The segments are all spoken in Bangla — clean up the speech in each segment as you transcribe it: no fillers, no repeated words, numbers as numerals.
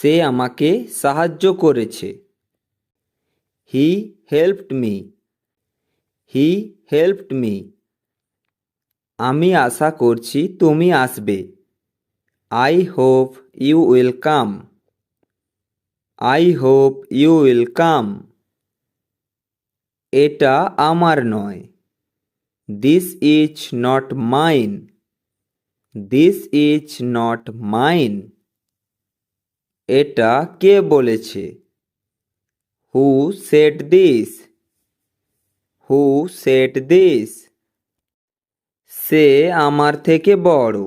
সে আমাকে সাহায্য করেছে। He helped me. He helped me. আমি আশা করছি তুমি আসবে। I hope you will come. I hope you will come. এটা আমার নয়। This is not mine. This is not mine. এটা কে বলেছে? Who said this? Who said this? সে আমার থেকে বড়।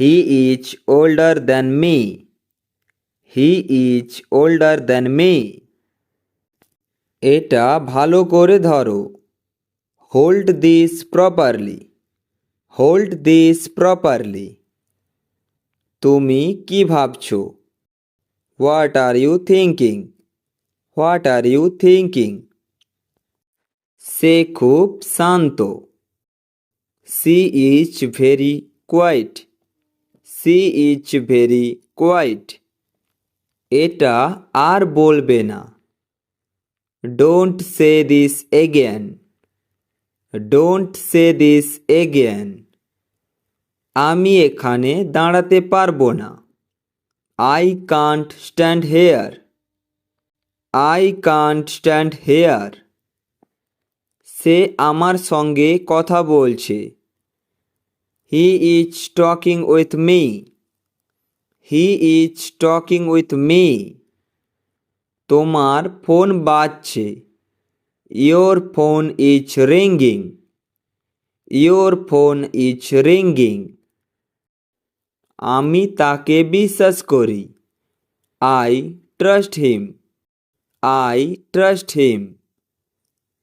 He is older than me. He is older than me. এটা ভালো করে ধরো। Hold this properly. Hold this properly. তুমি কি ভাবছো? What are you thinking? What are you thinking? সে খুব শান্ত। She is very quiet. She is very quiet. এটা আর বলবে না। Don't say this again. Don't say this again. আমি এখানে দাঁড়াতে পারবো না। I can't stand here. I can't stand here. সে আমার সঙ্গে কথা বলছে। He is talking with me. He is talking with me. তোমার ফোন বাজছে। Your phone is ringing. Your phone is ringing. আমি তাকে বিশ্বাস করি। I trust him. I trust him.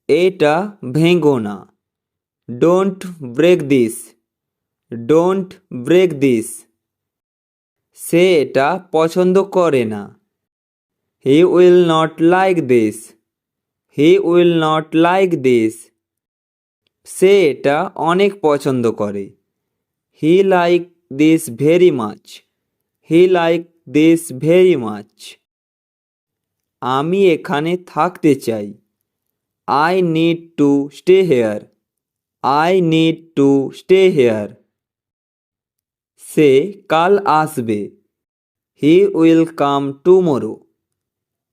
এটা ভেঙো না। Don't break this. Don't break this. সে এটা পছন্দ করে না। He will not like this. He will not like this. সে এটা অনেক পছন্দ করে। He like this very much. He like this very much. আমি এখানে থাকতে চাই। I need to stay here. I need to stay here. সে কাল আসবে। He will come tomorrow.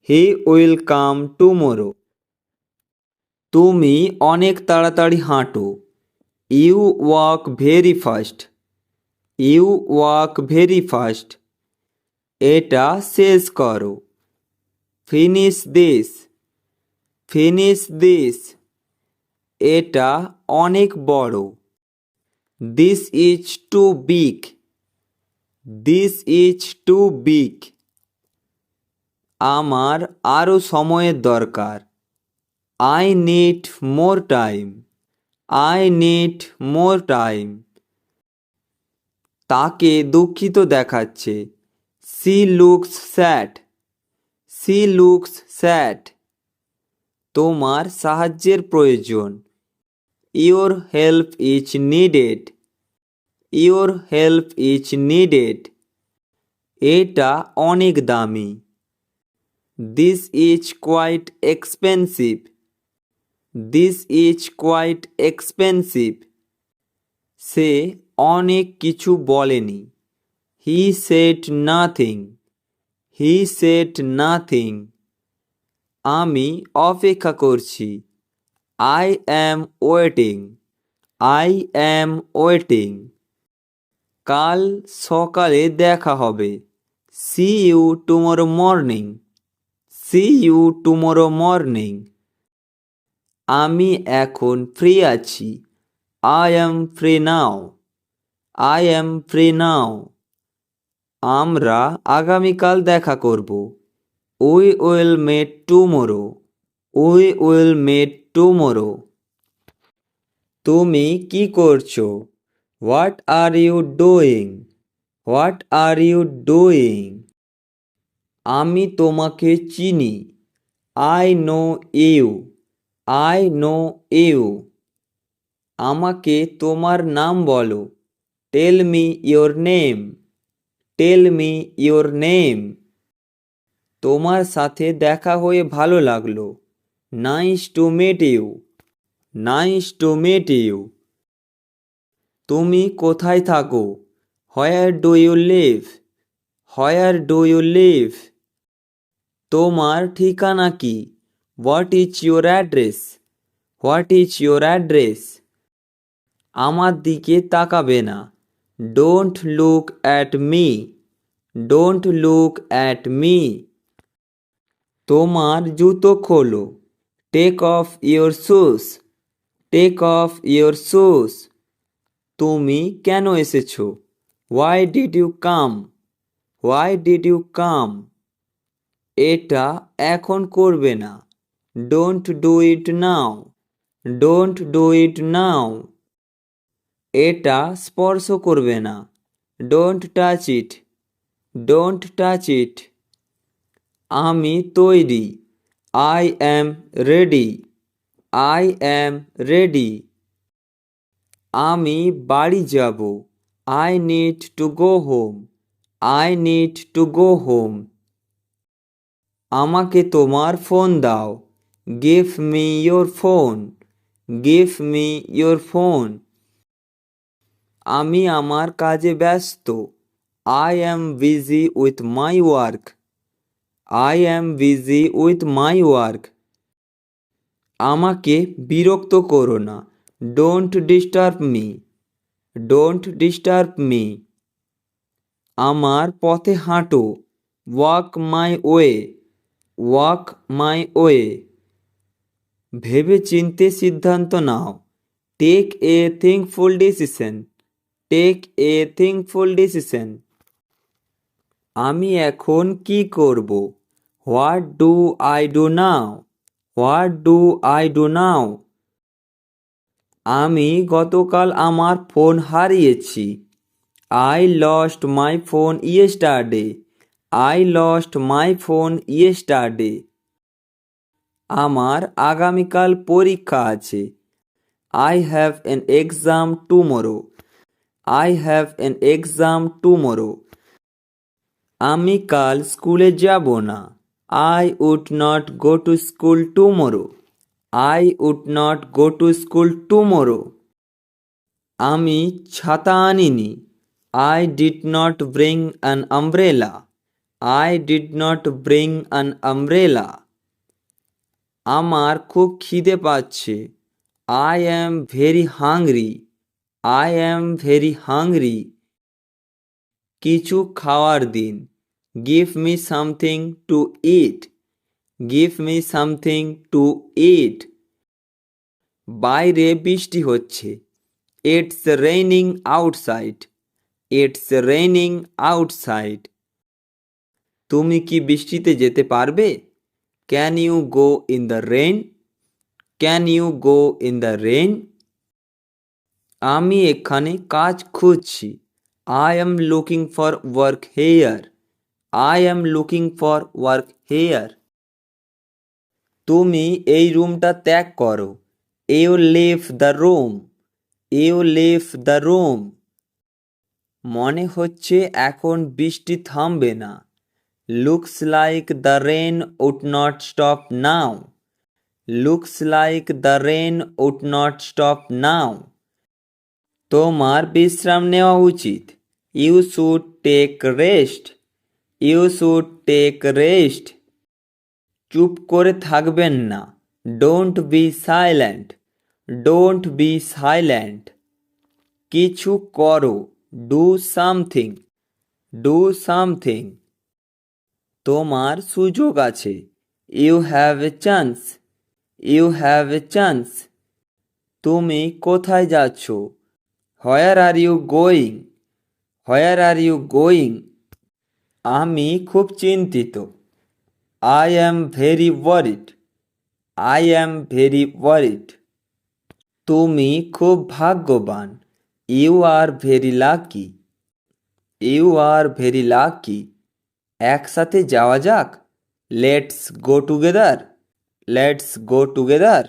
He will come tomorrow. তুমি অনেক তাড়াতাড়ি হাঁটো। You walk very fast. You walk very fast. এটা শেষ করো। Finish this. Finish this. এটা অনেক বড়। This is too big. This is too big. আমার আরও সময়ের দরকার। I need more time. I need more time. তাকে দুঃখিত দেখাচ্ছে। She looks sad. She looks sad. তোমার সাহায্যের প্রয়োজন। Your help is needed. Your help is needed. এটা অনেক দামি। This is quite expensive. This is quite expensive. সে অনেক কিছু বলেনি। He said nothing. He said nothing. আমি অপেক্ষা করছি। I am waiting. I am waiting. কাল সকালে দেখা হবে। See you tomorrow morning. See you tomorrow morning. আমি এখন ফ্রি আছি। I am free now. I am free now. আমরা আগামীকাল দেখা করব। We will met tomorrow. We will met tomorrow. তুমি কি করছো? What are you doing? What are you doing? আমি তোমাকে চিনি। I know you. I know you. আমাকে তোমার নাম বলো। Tell me your name. Tell me your name. তোমার সাথে দেখা হয়ে ভালো লাগলো। Nice to meet you. Nice to meet you. তুমি কোথায় থাকো? Where do you live? Where do you live? তোমার ঠিকানা কি? What is your address? What is your address? আমার দিকে তাকাবে না। Don't look at me. Don't look at me. তোমার জুতো খোলো। Take off your shoes. Take off your shoes. তুমি কেন এসেছো? Why did you come? Why did you come? এটা এখন করবে না। Don't do it now. Don't do it now. এটা স্পর্শ করবে না। Don't touch it. Don't touch it. আমি তৈরি। I am ready. I am ready. আমি বাড়ি যাব। I need to go home. I need to go home. আমাকে তোমার ফোন দাও। Give me your phone. Give me your phone. আমি আমার কাজে ব্যস্ত। I am busy with my work. I am busy with my work. আমাকে বিরক্ত করো না। Don't disturb me. Don't disturb me. আমার পথে হাঁটো। Walk my way. Walk my way. ভেবে চিন্তে সিদ্ধান্ত নাও। Take a thinkful decision. Take a thinkful decision. আমি এখন কি করব? What do I do now? What do I do now? আমি গতকাল আমার ফোন হারিয়েছি। I lost my phone yesterday. I lost my phone yesterday. আমার আগামীকাল পরীক্ষা আছে। I have an exam tomorrow. I have an exam tomorrow. আমি কাল স্কুলে যাব না। I would not go to school tomorrow. I would not go to school tomorrow. আমি ছাতা আনিনি। I did not bring an umbrella. I did not bring an umbrella. আমার খুব খিদে পাচ্ছে। I am very hungry. I am very hungry. কিছু খাওয়ার দিন। Give me something to eat. Give me something to eat. বাইরে বৃষ্টি হচ্ছে। It's raining outside. It's raining outside. তুমি কি বৃষ্টিতে যেতে পারবে? Can you go in the rain? Can you go in the rain? আমি এখানে কাজ খুঁজছি। I am looking for work here. I am looking for work here. তুমি এই রুমটা ত্যাগ করো। You leave the room. You leave the room. মনে হচ্ছে এখন বৃষ্টি থামবে না। Looks like the rain would not stop now. Looks like the rain would not stop now. তোমার বিশ্রাম নেওয়া উচিত। You should take rest. You should take rest. চুপ করে থাকবেন না। Don't be silent. Don't be silent. কিছু করো। Do something. Do something. তোমার সুযোগ আছে। You have a chance. You have a chance. তুমি কোথায় যাচ্ছ? হোয়ার are you going? Where are you going? আমি খুব চিন্তিত। I am very worried. I am very worried. তুমি খুব ভাগ্যবান। You are very lucky. You are very lucky. একসাথে যাওয়া যাক। Let's go together. Let's go together.